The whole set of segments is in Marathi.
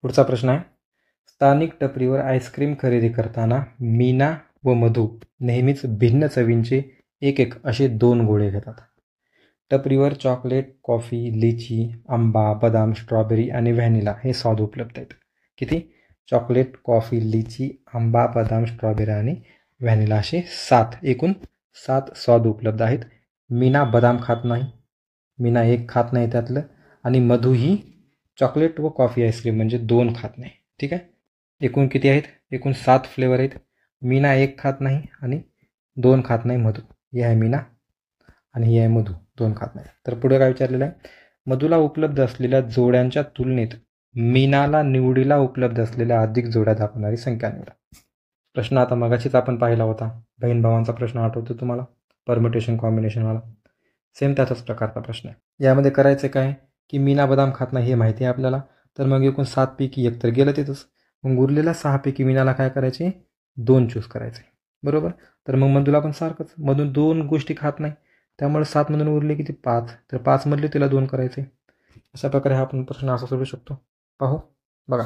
पुढचा प्रश्न आहे, स्थानिक टपरीवर आईस्क्रीम खरेदी करताना मीना व मधू नेहमीच भिन्न चवींचे एक एक असे 2 गोळे घेतात. टपरीवर चॉकलेट, कॉफी, लिची, आंबा, बदाम, स्ट्रॉबेरी आणि व्हॅनिला हे स्वाद उपलब्ध आहेत. किती? चॉकलेट, कॉफी, लिची, आंबा, बदाम, स्ट्रॉबेरी आणि व्हॅनिला असे 7, एकूण 7 स्वाद उपलब्ध आहेत. मीना बदाम खात नाही, मीना एक खात नाही त्यातलं, आणि मधू ही चॉकलेट व कॉफी आईस्क्रीम म्हणजे 2 खात नाही. ठीक आहे. एकूण किती आहेत? एकूण 7 फ्लेवर आहेत. मीना एक खात नाही आणि 2 खात नाही मधू. ही आहे मीना आणि ही आहे मधू, 2 खात नाही. तर पुढे काय विचारलेलं आहे, मधूला उपलब्ध असलेल्या जोड्यांच्या तुलनेत मीनाला निवडीला उपलब्ध असलेल्या अधिक जोड्या दाखवणारी संख्या निवडा. प्रश्न आता मगाशीच आपण पाहिला होता, बहीण भावांचा प्रश्न आठवतो तुम्हाला, परम्युटेशन कॉम्बिनेशनवाला. सेम त्याचाच प्रकारचा प्रश्न आहे. यामध्ये करायचं काय की मीना बदाम खात नाही हे माहिती आहे आपल्याला, तर मग एकूण 7 पैकी एक तर गेलं तिथंच. मग उरलेल्या 6 पैकी मीनाला काय करायचे? 2 चूज करायचे. बरोबर. तर मग मधूला पण सारखंच, मधून 2 गोष्टी खात नाही, त्यामुळे 7 मधून उरले किती? 5. तर 5 मधले तिला 2 करायचे. अशा प्रकारे हा आपण प्रश्न असा सोडवू शकतो. पाहू बघा,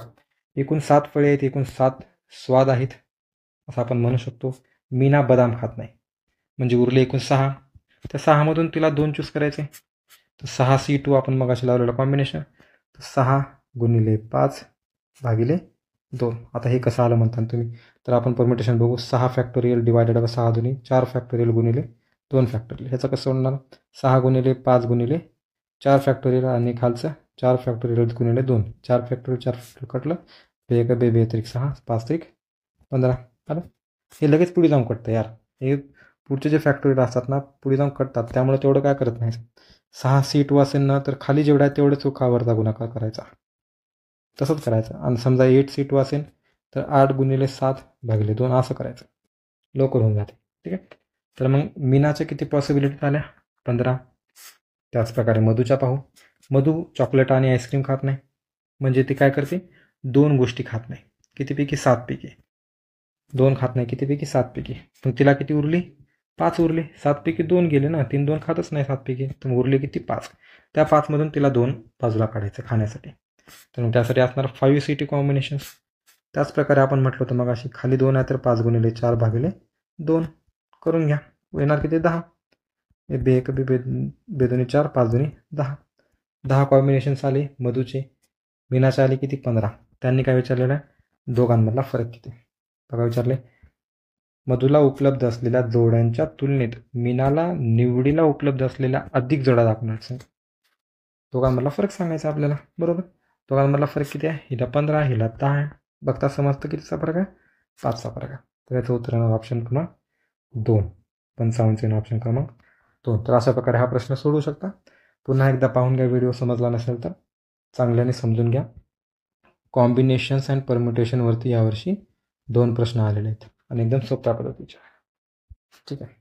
एकूण 7 फळे आहेत, एकूण 7 स्वाद आहेत असं आपण म्हणू शकतो. मीना बदाम खात नाही म्हणजे उरले एकूण 6. त्या 6 मधून तिला 2 चूज करायचे. तर 6 C2 आपण मगाशी लावलेलं कॉम्बिनेशन. तर 6 गुणिले 5 भागिले 2. आता हे कसं आलं म्हणता तुम्ही, तर आपण परम्युटेशन बघू. 6 फॅक्टोरियल डिवायडेड बाय 6 दुनी 4 फॅक्टोरियल गुणिले 2 फॅक्टोरियल. ह्याचं कसं होणार? 6 गुणिले 5 गुणिले 4 फॅक्टोरियल आणि खालचं 4 फॅक्टोरियल गुणिले 2. 4 फॅक्टोरियल 4 फॅक्टोरियल कटलं, 2 1 2 3 6 5 3 15 आलं. हे लगेच पुढे जाऊन कटतं यार. हे पुढचे जे फॅक्टोरियल असतात ना पुढे जाऊन कटतात, त्यामुळे तेवढं काय करत नाही. 6 C2 असेल ना तर खाली जेवढा आहे तेवढे चुकावरचा गुणाकार करायचा, तसंच करायचं. आणि समजा 8 C2 असेल तर 8 गुणिले 7 भागिले 2 असं करायचं, लवकर होऊन जाते. ठीक आहे. तर मग मीनाच्या किती पॉसिबिलिटी झाल्या? 15. त्याच प्रकारे मधूच्या पाहू. मधू चॉकलेट आणि आईस्क्रीम खात नाही म्हणजे ती काय करते? 2 गोष्टी खात नाही. कितीपैकी? 7 पैकी. 2 खात नाही कितीपैकी? 7 पैकी. पण तिला किती उरली? 5 उरले. 7 पैकी 2 गेले ना, 3 2 खातच नाही 7 पैकी, तर उरले किती? 5. त्या 5 मधून तिला 2 बाजूला काढायचं खाण्यासाठी. तर मग त्यासाठी असणार 5 C2 कॉम्बिनेशन्स. त्याच प्रकारे आपण म्हटलं होतं मग अशी खाली 2 आहे तर 5 गुणिले 4 भागिले 2 करून घ्या. येणार किती? 10. बे 1 बे 2 4 5 2 10. 10 कॉम्बिनेशन्स आले मधूचे. मीनाचे आले किती? 15. त्यांनी काय विचारलेलं आहे? दोघांमधला फरक किती? बघा विचारले, मधूला उपलब्ध असलेल्या जोड्यांच्या तुलनेत मीनाला निवडीला उपलब्ध असलेल्या अधिक जोड्या दाखवणार. दोघांमधला फरक सांगायचा आपल्याला. बरोबर. दोघांमधला फरक किती आहे? हिला 15, हिला 10 आहे. बघता समजतं कितीचा फरक आहे? 5चा फरक आहे. तर याचं उत्तर येणार ऑप्शन क्रमांक 2. 55 ऑप्शन क्रमांक 2. तर अशा प्रकारे हा प्रश्न सोडवू शकता. पुन्हा एकदा पाहून घ्या व्हिडिओ, समजला नसेल तर चांगल्याने समजून घ्या. कॉम्बिनेशन्स अँड परम्युटेशनवरती यावर्षी 2 प्रश्न आलेले आहेत आणि एकदम सोप्या पद्धतीचे. ठीक आहे.